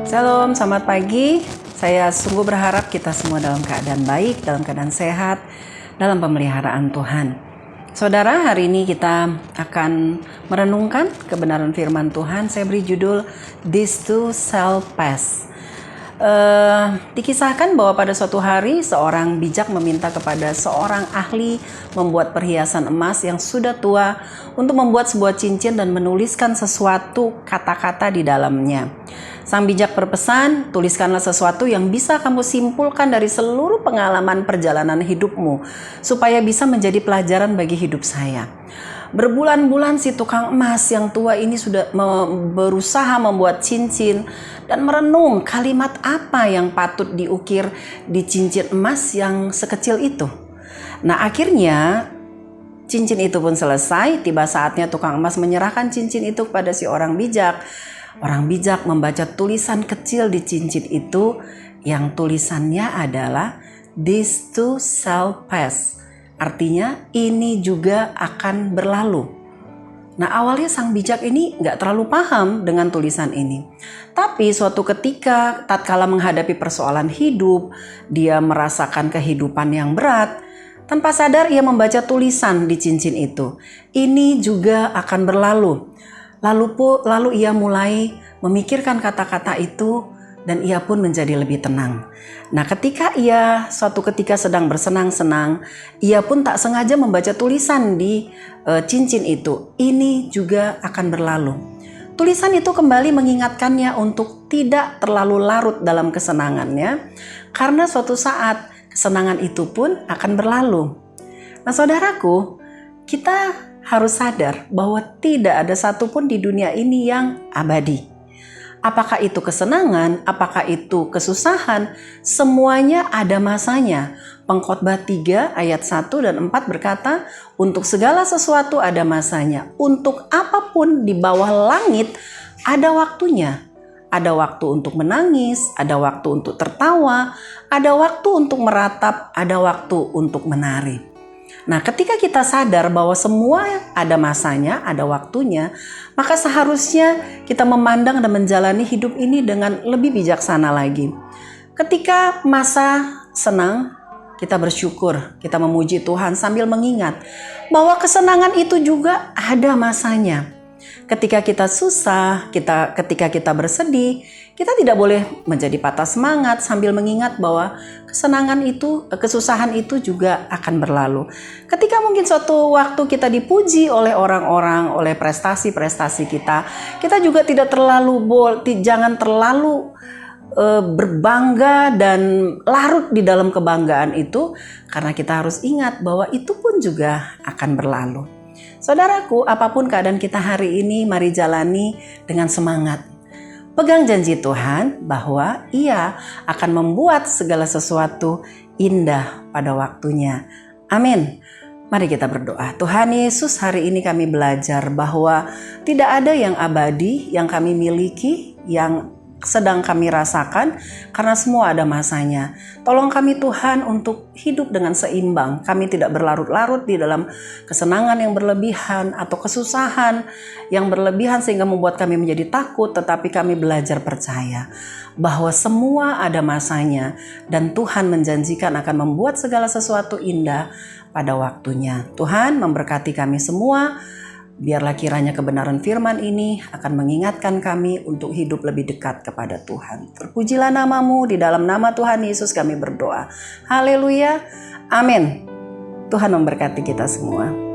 Shalom, selamat pagi. Saya sungguh berharap kita semua dalam keadaan baik, dalam keadaan sehat, dalam pemeliharaan Tuhan. Saudara, hari ini kita akan merenungkan kebenaran firman Tuhan. Saya beri judul This Too Shall Pass. Dikisahkan bahwa pada suatu hari seorang bijak meminta kepada seorang ahli membuat perhiasan emas yang sudah tua untuk membuat sebuah cincin dan menuliskan sesuatu kata-kata di dalamnya. Sang bijak berpesan, tuliskanlah sesuatu yang bisa kamu simpulkan dari seluruh pengalaman perjalanan hidupmu supaya bisa menjadi pelajaran bagi hidup saya. Berbulan-bulan si tukang emas yang tua ini sudah berusaha membuat cincin dan merenung kalimat apa yang patut diukir di cincin emas yang sekecil itu. Nah, akhirnya cincin itu pun selesai. Tiba saatnya tukang emas menyerahkan cincin itu kepada si orang bijak. Orang bijak membaca tulisan kecil di cincin itu yang tulisannya adalah This too shall pass. Artinya ini juga akan berlalu. Nah, awalnya sang bijak ini nggak terlalu paham dengan tulisan ini. Tapi suatu ketika tatkala menghadapi persoalan hidup, dia merasakan kehidupan yang berat, tanpa sadar ia membaca tulisan di cincin itu. Ini juga akan berlalu. Lalu ia mulai memikirkan kata-kata itu dan ia pun menjadi lebih tenang. Nah, ketika ia suatu ketika sedang bersenang-senang, ia pun tak sengaja membaca tulisan di cincin itu. Ini juga akan berlalu. Tulisan itu kembali mengingatkannya untuk tidak terlalu larut dalam kesenangannya, karena suatu saat kesenangan itu pun akan berlalu. Nah, saudaraku, kita harus sadar bahwa tidak ada satupun di dunia ini yang abadi. Apakah itu kesenangan, apakah itu kesusahan, semuanya ada masanya. Pengkhotbah 3 ayat 1 dan 4 berkata, untuk segala sesuatu ada masanya. Untuk apapun di bawah langit ada waktunya. Ada waktu untuk menangis, ada waktu untuk tertawa, ada waktu untuk meratap, ada waktu untuk menari. Nah, ketika kita sadar bahwa semua ada masanya, ada waktunya, maka seharusnya kita memandang dan menjalani hidup ini dengan lebih bijaksana lagi. Ketika masa senang, kita bersyukur, kita memuji Tuhan sambil mengingat bahwa kesenangan itu juga ada masanya. Ketika kita susah, ketika kita bersedih, kita tidak boleh menjadi patah semangat sambil mengingat bahwa kesusahan itu juga akan berlalu. Ketika mungkin suatu waktu kita dipuji oleh orang-orang, oleh prestasi-prestasi kita juga jangan terlalu berbangga dan larut di dalam kebanggaan itu, karena kita harus ingat bahwa itu pun juga akan berlalu. Saudaraku, apapun keadaan kita hari ini, mari jalani dengan semangat. Pegang janji Tuhan bahwa Ia akan membuat segala sesuatu indah pada waktunya. Amin. Mari kita berdoa. Tuhan Yesus, hari ini kami belajar bahwa tidak ada yang abadi yang kami miliki, yang sedang kami rasakan, karena semua ada masanya. Tolong kami Tuhan untuk hidup dengan seimbang. Kami tidak berlarut-larut di dalam kesenangan yang berlebihan atau kesusahan yang berlebihan sehingga membuat kami menjadi takut, tetapi kami belajar percaya bahwa semua ada masanya dan Tuhan menjanjikan akan membuat segala sesuatu indah pada waktunya. Tuhan memberkati kami semua. Biarlah kiranya kebenaran firman ini akan mengingatkan kami untuk hidup lebih dekat kepada Tuhan. Terpujilah nama-Mu, di dalam nama Tuhan Yesus kami berdoa. Haleluya, amin. Tuhan memberkati kita semua.